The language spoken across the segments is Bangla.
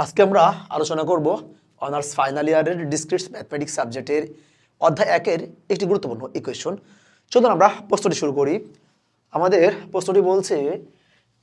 আজকে আমরা আলোচনা করব অনার্স ফাইনাল ইয়ারের ডিসক্রিট ম্যাথমেটিক্স সাবজেক্টের অধ্যায় 1-এর একটি গুরুত্বপূর্ণ ইকুয়েশন। চলুন আমরা প্রশ্নটি শুরু করি। আমাদের প্রশ্নটি বলছে,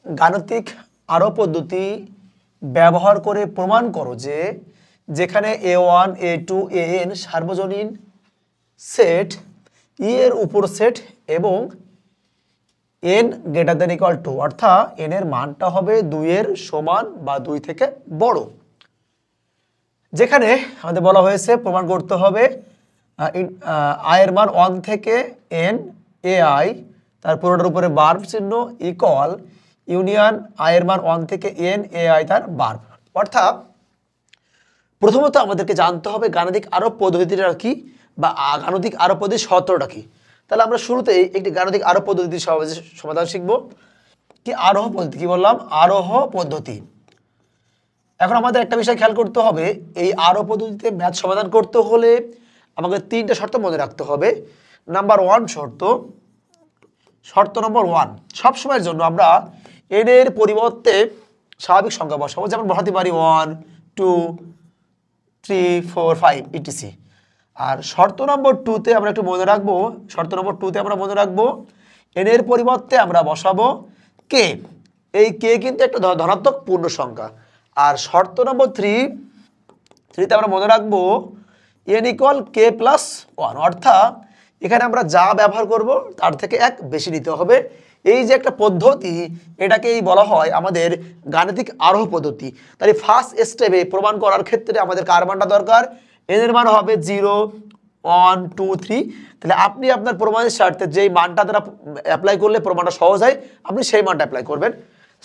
গাণিতিক আরও পদ্ধতি ব্যবহার করে প্রমাণ করো যে যেখানে a1 a2 an সার্বজনীন সেট ই এর উপর সেট এবং n greater than equal two, অর্থাৎ n এর মানটা হবে 2 এর সমান বা 2 থেকে বড়। যেখানে আমাদের বলা হয়েছে প্রমাণ করতে হবে i এর মান 1 থেকে n ai, তার পুরোটার উপরে বার্ব চিহ্ন ইকুয়াল ইউনিয়ন i এর মান 1 থেকে n ai তার বার্ব। অর্থাৎ প্রথমত আমাদেরকে জানতে হবে গাণিতিক আরোপ পদ্ধতিটা কি বা গাণিতিক আরোপ পদ্ধতির শর্তটা কি। তাহলে আমরা শুরুতেই একটি গাণিতিক আরোপ পদ্ধতির সমাধান শিখব। কি আরোহ পদ্ধতি, কি বললাম? আরোহ পদ্ধতি। এখন আমাদের একটা বিষয় খেয়াল করতে হবে, এই আরোহ পদ্ধতিতে ম্যাথ সমাধান করতে হলে আমাকে 3টা শর্ত মনে রাখতে হবে। নাম্বার 1 শর্ত নম্বর 1, সবসময়ের জন্য আমরা n এর পরিবর্তে স্বাভাবিক সংখ্যা বসাবো। যেমন বসাতে পারি 1 2 3 4 5 ইটিসি। আর শর্ত নম্বর 2-তে আমরা একটু মনে রাখবো, শর্ত নম্বর 2-তে আমরা মনে রাখবো n এর পরিবর্তে আমরা বসাবো k। এই k কিন্তু একটা ধনাত্মক পূর্ণ সংখ্যা। আর শর্ত নম্বর 3-তে আমরা মনে রাখবো n ইকুয়াল k প্লাস 1, অর্থাৎ এখানে আমরা যা ব্যবহার করব তার থেকে 1 বেশি নিতে হবে। এই যে একটা পদ্ধতি, এটাকেই বলা হয় আমাদের গাণিতিক আরোহ পদ্ধতি। তাহলে ফার্স্ট স্টেপে প্রমাণ করার ক্ষেত্রে আমাদের কার মানটা দরকার? n এর মান হবে 0 1 2 3। তাহলে আপনি আপনার প্রমাণের স্বার্থে যেই মানটা দ্বারা অ্যাপ্লাই করলে প্রমাণটা সহজ হয়, আপনি সেই মানটা অ্যাপ্লাই করবেন।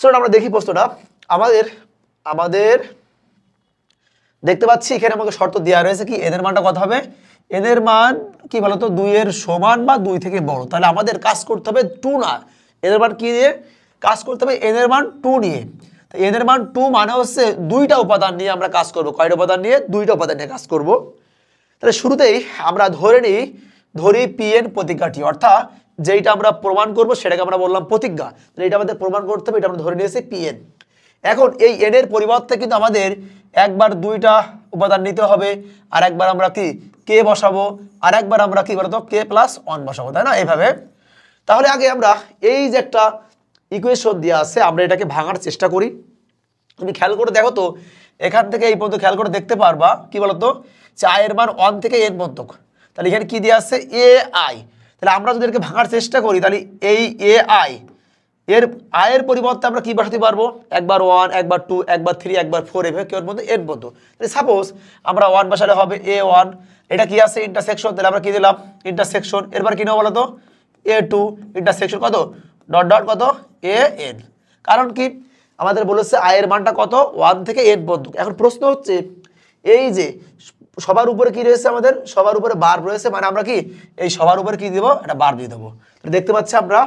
সো আমরা দেখি প্রশ্নটা। আমাদের দেখতে পাচ্ছি এখানে আমাকে শর্ত দেওয়া রয়েছে কি n এর মানটা কত হবে? n এর মান কি বলতো 2 এর সমান বা 2 থেকে বড়। তাহলে আমাদের কাজ করতে হবে 2 না, n এর মান কি দিয়ে কাজ করতে হবে? n এর মান 2 নিয়ে। তো n এর মান 2 মানে হচ্ছে 2টা উপাদান নিয়ে আমরা কাজ করব। কয়টা উপাদান নিয়ে? 2টা উপাদান নিয়ে কাজ করব। তাহলে শুরুতেই আমরা ধরি pn প্রতিজ্ঞাটি, অর্থাৎ যেইটা আমরা প্রমাণ করব সেটাকে আমরা বললাম প্রতিজ্ঞা। তাহলে এটা আমাদের প্রমাণ করতে হবে, এটা আমরা ধরে নিয়েছি pn। এখন এই n এর পরিবর্তে কিন্তু আমাদের একবার 2টা উপাদান নিতে হবে, আর একবার আমরা কি k বসাবো, আর একবার আমরা কি বলতো k প্লাস 1 বসাবো, তাই না? এইভাবে। তাহলে আগে আমরা এই যে একটা ইকুয়েশন দেওয়া আছে, আমরা এটাকে ভাঙার চেষ্টা করি। তুমি খেয়াল করে দেখো তো, এখান থেকে এই পর্যন্ত খেয়াল করে দেখতে পারবা কি বলতো, যে i এর মান 1 থেকে n পর্যন্ত। তাহলে এখানে কি দেওয়া আছে? ai। তাহলে আমরা যদি এটাকে ভাঙার চেষ্টা করি, তাহলে এই ai এর এর পরিবর্তে আমরা কি বসাতে পারবো? একবার 1 একবার 2 একবার 3 একবার 4 এভাবে কি পর্যন্ত n পর্যন্ত। তাহলে সাপোজ আমরা 1 বসালে হবে a1, এটা কি আছে? ইন্টারসেকশন। তাহলে আমরা কি দিলাম? ইন্টারসেকশন। এরপর কি নেব বলো তো? a2 ইন্টারসেকশন কত ডট ডট কত an। কারণ কি আমাদের বলেছে i এর মানটা কত? 1 থেকে n পর্যন্ত। এখন প্রশ্ন হচ্ছে, এই যে সবার উপরে কি রয়েছে? আমাদের সবার উপরে বার্ব রয়েছে, মানে আমরা কি এই সবার উপরে কি দিব? এটা বার্ব দিয়ে দেবো। দেখতে পাচ্ছি আমরা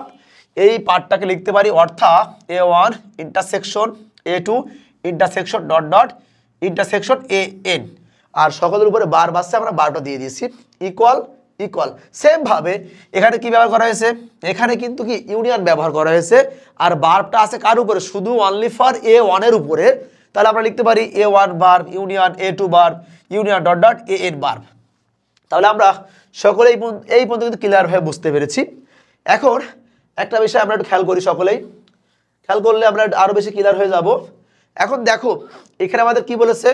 এই পার্টটাকে লিখতে পারি, অর্থাৎ a1 intersection a2 intersection dot dot intersection an। আর সকলের উপরে বার্ব আসছে, আমরা বার্বটা দিয়ে দিয়েছি ইকুয়াল। সেম ভাবে এখানে কি ব্যবহার করা হয়েছে? এখানে কিন্তু কি ইউনিয়ন ব্যবহার করা হয়েছে, আর বার্বটা আছে কার উপরে? শুধু অনলি ফর a1 এর উপরে। তাহলে আমরা লিখতে পারি a1 verb union a2 verb union dot dot an verb. তাহলে আমরা সকলেই এই পর্যন্ত কিন্তু ক্লিয়ার হয়ে বুঝতে পেরেছি। এখন একটা বিষয় আমরা একটু খেয়াল করি, সকলেই খেয়াল করলে আমরা আরো বেশি ক্লিয়ার হয়ে যাব। এখন দেখো এখানে আমাদের কি বলেছে?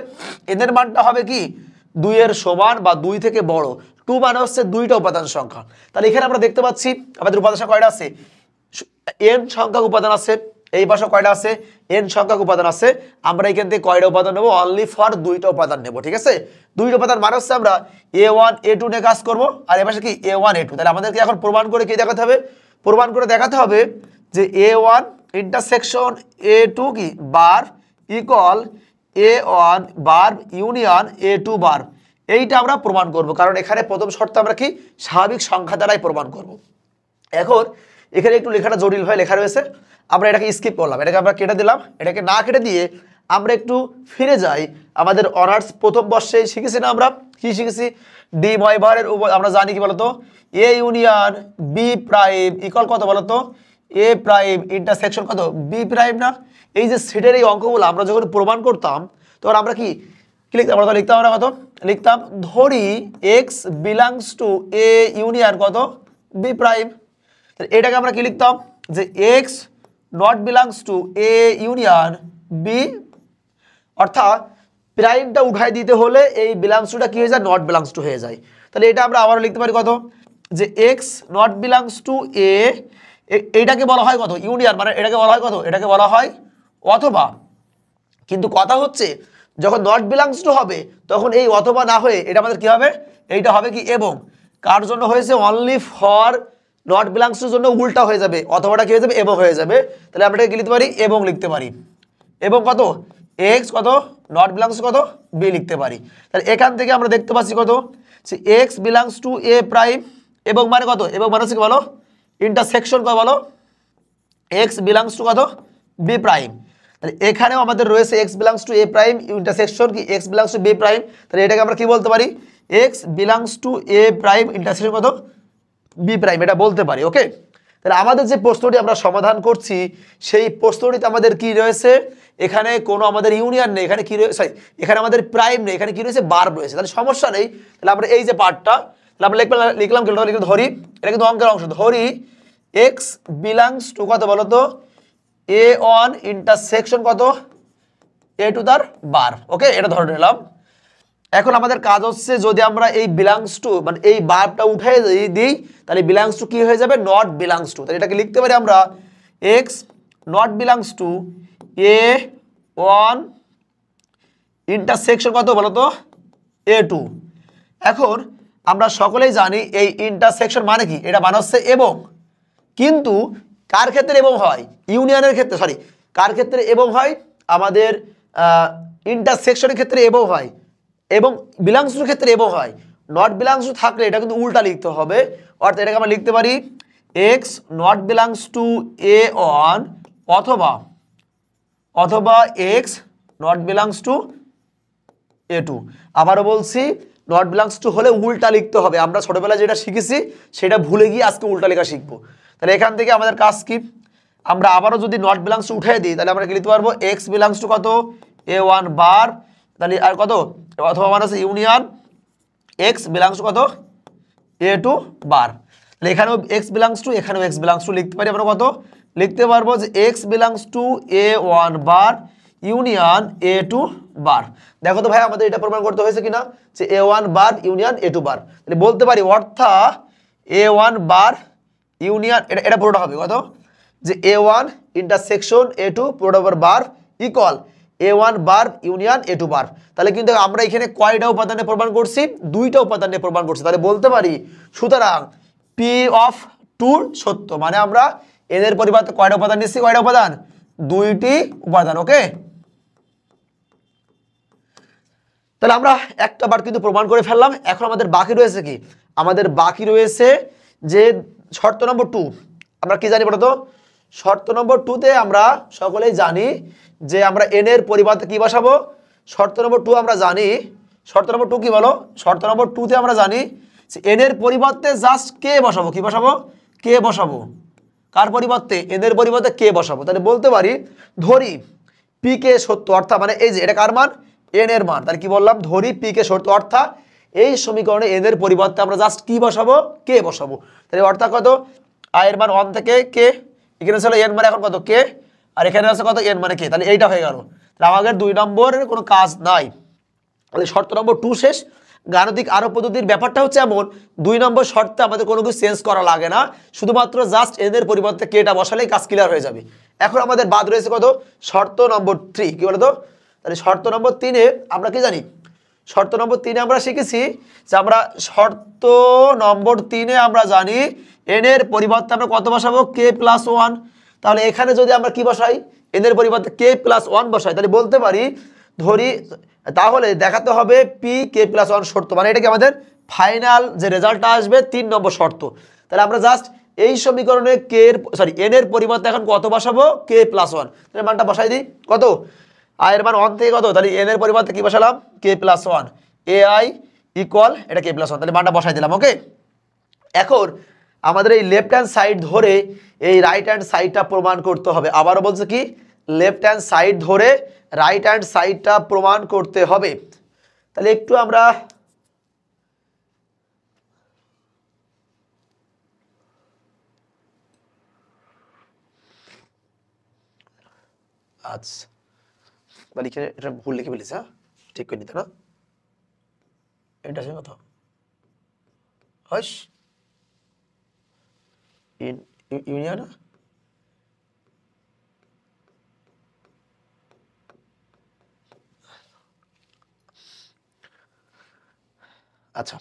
n এর মানটা হবে কি 2 এর সমান বা 2 থেকে বড়। 2 মানে হচ্ছে 2টা উপাদান সংখ্যা। তাহলে এখানে আমরা দেখতে পাচ্ছি আমাদের উপাদান সংখ্যা কয়টা আছে? n সংখ্যক উপাদান আছে। এই পাশে কয়টা আছে? n সংখ্যক উপাদান আছে। আমরা এখান থেকে কয়টা উপাদান নেব? অনলি ফর 2টা উপাদান নেব, ঠিক আছে? 2টা উপাদান মানে হচ্ছে আমরা a1 a2 নিয়ে কাজ করব, আর এই পাশে কি a1 a2। তাহলে আমাদেরকে এখন প্রমাণ করে কি দেখাতে হবে? প্রমাণ করে দেখাতে হবে যে a1 ইন্টারসেকশন a2 কি verb equal a1 verb union a2 verb. এইটা আমরা প্রমাণ করব, কারণ এখানে প্রথম শর্ত আমরা কি স্বাভাবিক সংখ্যা দ্বারাই প্রমাণ করব। এখন এখানে একটু লেখাটা জটিল ভাবে লেখা রয়েছে, আমরা এটাকে স্কিপ করলাম, এটাকে আমরা কেটে দিলাম। এটাকে না কেটে দিয়ে আমরা একটু ফিরে যাই। আমাদের অনার্স প্রথম বর্ষে শিখেছি না আমরা? কি শিখেছি? ডি ময়ভারের আমরা জানি কি বলতো, A union B prime equal কত বলতো? এ প্রাইম ইন্টারসেকশন কত? বি প্রাইম না? এই যে সেটের এই অঙ্কগুলো আমরা যখন প্রমাণ করতাম, তখন আমরা কি লিখতাম, আমরা লিখতাম আমরা কত লিখতাম, ধরি x belongs to A union কত বি প্রাইম। এটাকে আমরা কি লিখতাম যে x not belongs to A union B, অর্থাৎ প্রাইমটা উঠাই দিতে হলে এই বিলংস টুটা কি হয়ে যায়, নট বিলংস টু হয়ে যায়। তাহলে এটা আমরা আবারও লিখতে পারি কত, যে এক্স নট বিলংস টু এ, এইটাকে বলা হয় কত ইউনিয়ন, মানে এটাকে বলা হয় কত, এটাকে বলা হয় অথবা। কিন্তু কথা হচ্ছে যখন নট বিলংস টু হবে তখন এই অথবা না হয়ে এটা আমাদের কি হবে, এইটা হবে কি এবং। কার জন্য হয়েছে, অনলি ফর নট বিলংস টুর জন্য উল্টা হয়ে যাবে, অথবাটা কি হয়ে যাবে, এবং হয়ে যাবে। তাহলে আমরা এটাকে কি লিখতে পারি, এবং লিখতে পারি। এবং কত এক্স কত নট বিলংস কত বি লিখতে পারি। তাহলে এখান থেকে আমরা দেখতে পাচ্ছি কত, যে X belongs to A prime, এবং মানে কত, এবং মানে হচ্ছে কি বলো, ইন্টারসেকশন কত বলো, এক্স বিলংস টু কত বি প্রাইম। তাহলে এখানেও আমাদের রয়েছে X belongs to A prime intersection কি X belongs to B prime. তাহলে এটাকে আমরা কি বলতে পারি, X belongs to A prime intersection কত বি প্রাইম, এটা বলতে পারি। ওকে, তাহলে আমাদের যে প্রশ্নটি আমরা সমাধান করছি সেই প্রশ্নটিতে আমাদের কি রয়েছে, এখানে কোনো আমাদের ইউনিয়ন নেই, এখানে কি রয়েছে, সরি এখানে আমাদের প্রাইম নেই, এখানে কি রয়েছে, বার্ব রয়েছে। তাহলে সমস্যা নেই। তাহলে আমরা এই যে পার্টটা তাহলে আমরা লিখলাম ধরি, এটা কিন্তু অঙ্কের অংশ, ধরি এক্স বিলংস টু কত বলো তো এ অন ইন্টারসেকশন কত এ টু তার বার। ওকে, এটা ধরে নিলাম। এখন আমাদের কাজ হচ্ছে যদি আমরা এই বিলংস টু মানে এই বারটা উঠে দিই তাহলে বিলংস টু কি হয়ে যাবে, নট বিলংস টু। তাহলে এটাকে লিখতে পারি আমরা x not belongs to A one intersection কত বলো তো এ টু। এখন আমরা সকলেই জানি এই ইন্টারসেকশন মানে কি, এটা মানে হচ্ছে এবং। কিন্তু কার ক্ষেত্রে এবং হয়, ইউনিয়নের ক্ষেত্রে, সরি কার ক্ষেত্রে এবং হয়, আমাদের ইন্টারসেকশনের ক্ষেত্রে এবং হয়, এবং বিলংস টুর ক্ষেত্রে এবং হয়। নট বিলংস টু থাকলে এটা কিন্তু উল্টা লিখতে হবে, অর্থাৎ এটাকে আমরা লিখতে পারি X not belongs to A one অথবা X not belongs to A two. আবারও বলছি, নট বিলংস টু হলে উল্টা লিখতে হবে। আমরা ছোটবেলায় যেটা শিখেছি সেটা ভুলে গিয়ে আজকে উল্টা লেখা শিখবো। তাহলে এখান থেকে আমাদের কাজ কি, আমরা আবারও যদি নট বিলংস টু উঠে দিই তাহলে আমরা কি লিখতে পারবো, এক্স বিলংস টু কত এ ওয়ান বার, তাহলে আর কত অথবা মানে হচ্ছে ইউনিয়ন এক্স বিলংস টু কত এ টু বার। তাহলে এখানেও এক্স বিলংস টু, এখানেও এক্স বিলংস টু লিখতে পারি আমরা কত, লিখতে পারবো যে X belongs to A one bar union A two bar. দেখো তো ভাই আমাদের এটা প্রমাণ করতে হয়েছে কিনা, যে A one bar union A two bar. তাহলে বলতে পারি অর্থাৎ এ ওয়ান বার ইউনিয়ন, এটা পুরোটা হবে কত, যে A one intersection A two পুরোটা bar equal A one bar union A two bar. তাহলে কিন্তু আমরা এখানে কয়টা উপাদানে প্রমাণ করছি, দুইটা উপাদানে প্রমাণ করছি। তাহলে বলতে পারি সুতরাং পি অফ টু সত্য, মানে আমরা এদের পরিবর্তে কয়টা উপাদান নিচ্ছি, কয়টা উপাদান, দুইটি উপাদান। ওকে, তাহলে আমরা একটা বার কিন্তু প্রমাণ করে ফেললাম। এখন আমাদের বাকি রয়েছে কি, আমাদের বাকি রয়েছে যে শর্ত নম্বর 2। আমরা কি জানি বলতো, শর্ত নম্বর 2তে আমরা সকলেই জানি যে আমরা n এর পরিবর্তে কি বসাবো, শর্ত নম্বর 2 আমরা জানি, শর্ত নম্বর 2 কি বলো, শর্ত নম্বর 2তে আমরা জানি যে n এর পরিবর্তে জাস্ট কে বসাবো, কি বসাবো, কে বসাবো। কার পরিবর্তে, n এর পরিবর্তে কে বসাবো। তাহলে বলতে পারি ধরি পি কে সত্য, অর্থাৎ মানে এই যে এটা কার মান, n এর মান। তাহলে কি বললাম, ধরি পি কে সত্য, অর্থাৎ এই সমীকরণে n এর পরিবর্তে আমরা জাস্ট কি বসাবো, কে বসাবো। তাহলে অর্থাৎ কত, i এর মান 1 থেকে কে, এখানে ছিল n মানে এখন কত কে, আর এখানে আছে কত n মানে কে। তাহলে এইটা হয়ে গেল। তাহলে আমাদের 2 নম্বরের কোনো কাজ নাই। তাহলে শর্ত নম্বর 2 শেষ। গাণিতিক আরোপ পদ্ধতির ব্যাপারটা হচ্ছে এমন, 2 নম্বর শর্তে আমাদের কোনো কিছু চেঞ্জ করা লাগে না, শুধুমাত্র জাস্ট n এর পরিবর্তে কেটা বসালেই কাজ ক্লিয়ার হয়ে যাবে। এখন আমাদের বাদ রয়েছে কত, শর্ত নম্বর 3, কি বলতো। তাহলে শর্ত নম্বর 3-এ আমরা কি জানি, শর্ত নম্বর 3-এ আমরা শিখেছি যে আমরা শর্ত নম্বর 3-এ আমরা জানি n এর পরিবর্তে আমরা কত বসাবো, k প্লাস 1। তাহলে এখানে যদি আমরা কি বসাই, n এর পরিবর্তে k প্লাস 1 বসাই, তাহলে বলতে পারি ধরি, তাহলে দেখাতে হবে পি কে প্লাস 1 শর্ত, মানে এটা কি আমাদের ফাইনাল যে রেজাল্টটা আসবে 3 নম্বর শর্ত। তাহলে আমরা জাস্ট এই সমীকরণে কে এর সরি n এর পরিবর্তে এখন কত বসাবো, k প্লাস 1। তাহলে মানটা বসাই দিই কত, i এর মান 1 থেকে কত, তাহলে n এর পরিবর্তে কি বসালাম, k প্লাস 1, ai ইকুয়াল এটা k প্লাস 1, তাহলে মানটা বসাই দিলাম। ওকে, এখন আমাদের এই লেফট হ্যান্ড সাইড ধরে এই রাইট হ্যান্ড সাইডটা প্রমাণ করতে হবে। আবারও বলছে কি, লেফট হ্যান্ড সাইড ধরে রাইট হ্যান্ড সাইডটা প্রমাণ করতে হবে। তাহলে একটু আমরা আচ্ছা লিখে এটা ভুল লিখে ফেলেছি, হ্যাঁ ঠিক করে নিতে না, এটা সে কথা হস ইউনিয়ন আচ্ছা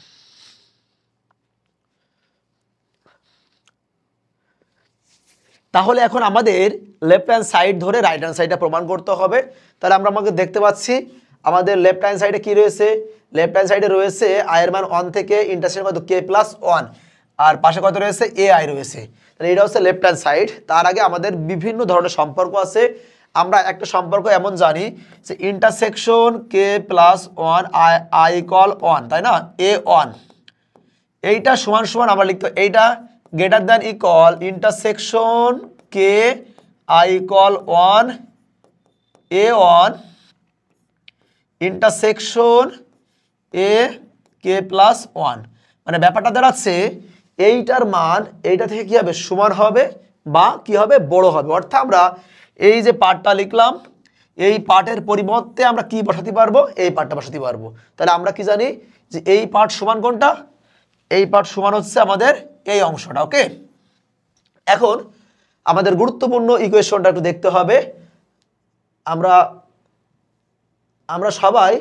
তাহলে এখন আমাদের লেফট হ্যান্ড সাইড ধরে রাইট হ্যান্ড সাইডটা প্রমাণ করতে হবে। তাহলে আমরা আমাকে দেখতে পাচ্ছি আমাদের লেফট হ্যান্ড সাইডে কি রয়েছে, লেফট হ্যান্ড সাইডে রয়েছে i এর মান 1 থেকে ইন্টারসেকশন কত k + 1 আর পাশে কত রয়েছে ai রয়েছে। তাহলে এটা হচ্ছে লেফট হ্যান্ড সাইড। তার আগে আমাদের বিভিন্ন ধরনের সম্পর্ক আছে। আমরা একটা সম্পর্ক এমন জানি যে ইন্টারসেকশন k + 1 i = 1, তাই না, a1 এইটা সমান সমান আমরা লিখতে এইটা greater than equal intersection k i = 1 a1 intersection a k + 1, মানে ব্যাপারটা দাঁড়াচ্ছে এইটার মান এইটা থেকে কি হবে সমান হবে বা কি হবে বড় হবে। অর্থাৎ আমরা এই যে পার্টটা লিখলাম এই পার্টের পরিবর্তে আমরা কি বসাতে পারবো, এই পার্টটা বসাতে পারবো। তাহলে আমরা কি জানি যে এই পার্ট সমান কোনটা, এই পার্ট সমান হচ্ছে আমাদের এই অংশটা। ওকে, এখন আমাদের গুরুত্বপূর্ণ ইকুয়েশনটা একটু দেখতে হবে। আমরা সবাই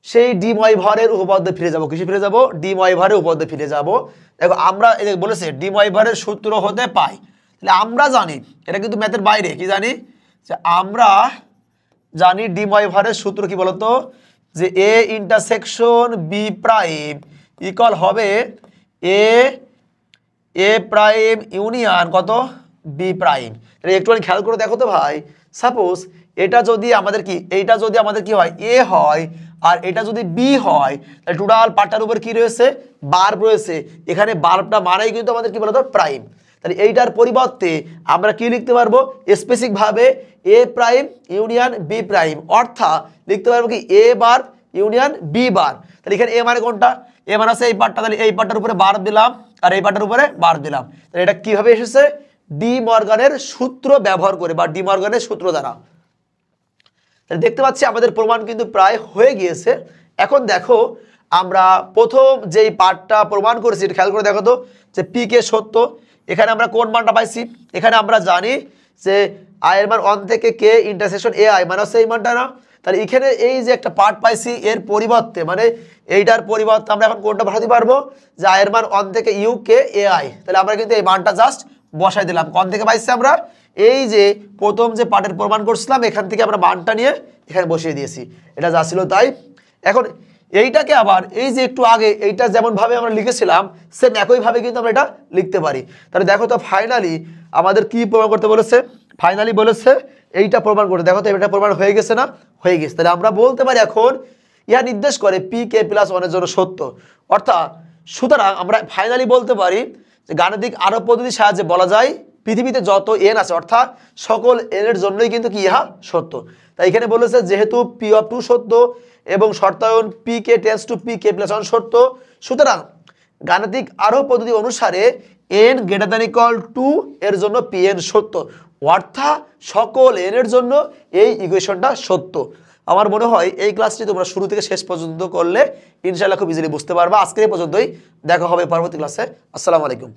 সেই ডি ময়ভারের উপপাদ্যে ফিরে যাব। কিসে ফিরে যাব, ডি ময়ভারের উপপাদ্যে ফিরে যাব। দেখো আমরা এই বলেছে ডি ময়ভারের সূত্র হতে পাই, তাহলে আমরা জানি এটা কিন্তু ম্যাথের বাইরে, কি জানি যে আমরা জানি ডি ময়ভারের সূত্র কি বলতো, যে A intersection B prime equal হবে এ প্রাইম ইউনিয়ন কত বি প্রাইম। তাহলে একটুখানি খেয়াল করে দেখো তো ভাই, সাপোজ এটা যদি আমাদের কি এইটা যদি আমাদের কি হয় এ হয় আর এটা যদি বি হয়, তাহলে টোটাল পার্টটার উপর কি রয়েছে বার্ব রয়েছে। এখানে বার্বটা মানেই কিন্তু আমাদের কি বলতো প্রাইম। তাহলে এইটার পরিবর্তে আমরা কি লিখতে পারবো স্পেসিফিকভাবে এ প্রাইম ইউনিয়ন বি প্রাইম, অর্থাৎ লিখতে পারবো কি এ বার ইউনিয়ন বি বার। তাহলে এখানে এ মানে কোনটা, এ মানে আছে এই পার্টটা, তাহলে এই পার্টটার উপরে বার্ব দিলাম আর এই পার্টটার উপরে বার্ব দিলাম। তাহলে এটা কিভাবে এসেছে ডি মর্গানের সূত্র ব্যবহার করে বা ডি মর্গানের সূত্র দ্বারা। তাহলে দেখতে পাচ্ছি আমাদের প্রমাণ কিন্তু প্রায় হয়ে গিয়েছে। এখন দেখো আমরা প্রথম যেই পার্টটা প্রমাণ করেছি এটা খেয়াল করে দেখো তো, যে পি কে সত্য। এখানে আমরা কোন মানটা পাইছি, এখানে আমরা জানি যে i এর মান 1 থেকে k ইন্টারসেকশন ai মানে হচ্ছে এই মানটা না। তাহলে এখানে এই যে একটা পার্ট পাইছি এর পরিবর্তে মানে এইটার পরিবর্তে আমরা এখন কোনটা বসাতে পারবো, যে i এর মান 1 থেকে u k ai। তাহলে আমরা কিন্তু এই মানটা জাস্ট বসাই দিলাম। কোন থেকে পাইছি আমরা, এই যে প্রথম যে পার্টের প্রমাণ করছিলাম এখান থেকে আমরা মানটা নিয়ে এখানে বসিয়ে দিয়েছি, এটা যা ছিল তাই। এখন এইটাকে আবার এই যে একটু আগে এইটা যেমন ভাবে আমরা লিখেছিলাম সেম একইভাবে কিন্তু আমরা এটা লিখতে পারি। তাহলে দেখো তো ফাইনালি আমাদের কি প্রমাণ করতে বলেছে, ফাইনালি বলেছে এইটা প্রমাণ করতে। দেখো তো এটা প্রমাণ হয়ে গেছে না, হয়ে গেছে। তাহলে আমরা বলতে পারি এখন ইহা নির্দেশ করে পি কে প্লাস 1 এর জন্য সত্য। অর্থাৎ সুতরাং আমরা ফাইনালি বলতে পারি যে গাণিতিক আরোপ পদ্ধতির সাহায্যে বলা যায় পৃথিবীতে যত এন আছে অর্থাৎ সকল এন এর জন্যই কিন্তু কি ইহা সত্য। তাই এখানে বলেছে যেহেতু পি অফ 2 সত্য এবং শর্তায়ন P K tends to P K plus 1 সত্য, সুতরাং গাণিতিক আরোপ পদ্ধতি অনুসারে n greater than equal to এর জন্য পি এন সত্য। অর্থাৎ সকল এন এর জন্য এই ইকুয়েশনটা সত্য। আমার মনে হয় এই ক্লাসটি তোমরা শুরু থেকে শেষ পর্যন্ত করলে ইনশাআল্লাহ খুব ইজিলি বুঝতে পারবা। আজকের এই পর্যন্তই, দেখা হবে পরবর্তী ক্লাসে। আসসালামু আলাইকুম।